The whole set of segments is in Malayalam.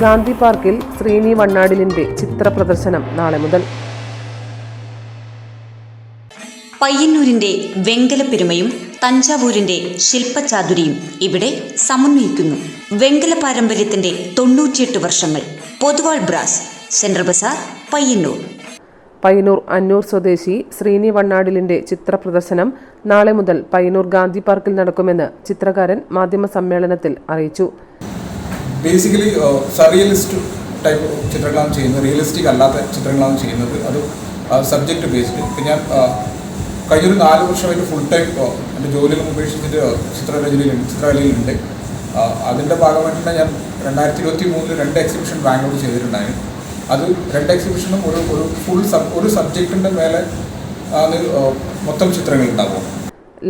ഗാന്ധി പാർക്കിൽ ശ്രീനി വണ്ണാടിലിന്റെ ചിത്ര പ്രദർശനം നാളെ മുതൽ. പയ്യന്നൂരിന്റെ വെങ്കലപ്പെരുമയും തഞ്ചാവൂരിന്റെ ശില്പചാതുരിയും ഇവിടെ സമന്വയിക്കുന്നു. വെങ്കല പാരമ്പര്യത്തിന്റെ 98 വർഷങ്ങൾ. Poduval brass, central Bazar, Payyanur. പയ്യന്നൂർ അന്നൂർ സ്വദേശി ശ്രീനി വണ്ണാടിലിന്റെ ചിത്ര പ്രദർശനം നാളെ മുതൽ പയ്യന്നൂർ ഗാന്ധി പാർക്കിൽ നടക്കുമെന്ന് ചിത്രകാരൻ മാധ്യമ സമ്മേളനത്തിൽ അറിയിച്ചു. ബേസിക്കലി സറിയലിസ്റ്റ് ടൈപ്പ് ചിത്രങ്ങളാണ് ചെയ്യുന്നത്, റിയലിസ്റ്റിക് അല്ലാത്ത ചിത്രങ്ങളാണ് ചെയ്യുന്നത്. അത് സബ്ജക്റ്റ് ബേസ്ഡ്. ഇപ്പം ഞാൻ കഴിഞ്ഞൊരു 4 വർഷമായിട്ട് ഫുൾ ടൈം എൻ്റെ ജോലികൾ ഉപേക്ഷിച്ചിട്ട് ചിത്രകലയിലുണ്ട്. അതിൻ്റെ ഭാഗമായിട്ടാണ് ഞാൻ 2023 2 എക്സിബിഷൻ ബാംഗ്ലൂർ ചെയ്തിട്ടുണ്ടായിരുന്നു. അത് 2 എക്സിബിഷനും ഒരു സബ്ജക്റ്റിൻ്റെ മേലെ മൊത്തം ചിത്രങ്ങൾ ഉണ്ടാവും.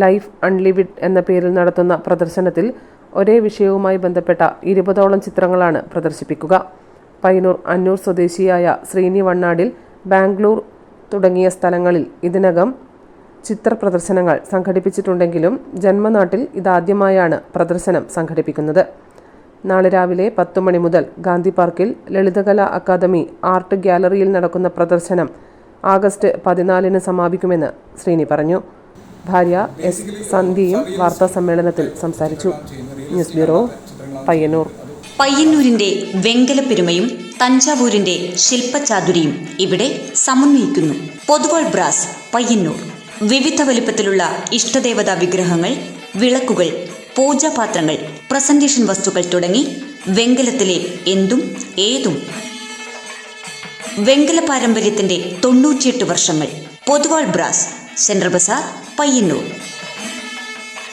ലൈഫ് അൺലിവിഡ് എന്ന പേരിൽ നടത്തുന്ന പ്രദർശനത്തിൽ ഒരേ വിഷയവുമായി ബന്ധപ്പെട്ട 20ഓളം ചിത്രങ്ങളാണ് പ്രദർശിപ്പിക്കുക. പയ്യന്നൂർ അന്നൂർ സ്വദേശിയായ ശ്രീനി വണ്ണാടിൽ ബാംഗ്ലൂർ തുടങ്ങിയ സ്ഥലങ്ങളിൽ ഇതിനകം ചിത്ര പ്രദർശനങ്ങൾ സംഘടിപ്പിച്ചിട്ടുണ്ടെങ്കിലും ജന്മനാട്ടിൽ ഇതാദ്യമായാണ് പ്രദർശനം സംഘടിപ്പിക്കുന്നത്. നാളെ രാവിലെ 10 മണി മുതൽ ഗാന്ധി പാർക്കിൽ ലളിതകലാ അക്കാദമി ആർട്ട് ഗ്യാലറിയിൽ നടക്കുന്ന പ്രദർശനം ആഗസ്റ്റ് 14 സമാപിക്കുമെന്ന് ശ്രീനി പറഞ്ഞു. ഭാര്യ എസ് സന്ധ്യയും വാർത്താ സമ്മേളനത്തിൽ സംസാരിച്ചു. News bureau, Payyanur. പയ്യന്നൂരിന്റെ വെങ്കലപ്പെരുമയും തഞ്ചാവൂരിന്റെ ശില്പചാതുരിയും ഇവിടെ സമന്വയിക്കുന്നു. പൊതുവാൾ ബ്രാസ്, പയ്യന്നൂർ. വിവിധ വലിപ്പത്തിലുള്ള ഇഷ്ടദേവതാ വിഗ്രഹങ്ങൾ, വിളക്കുകൾ, പൂജാപാത്രങ്ങൾ, പ്രസന്റേഷൻ വസ്തുക്കൾ തുടങ്ങി വെങ്കലത്തിലെ എന്തും ഏതും. വെങ്കല പാരമ്പര്യത്തിന്റെ 98 വർഷങ്ങൾ. Poduval brass, central Bazar, Payyanur.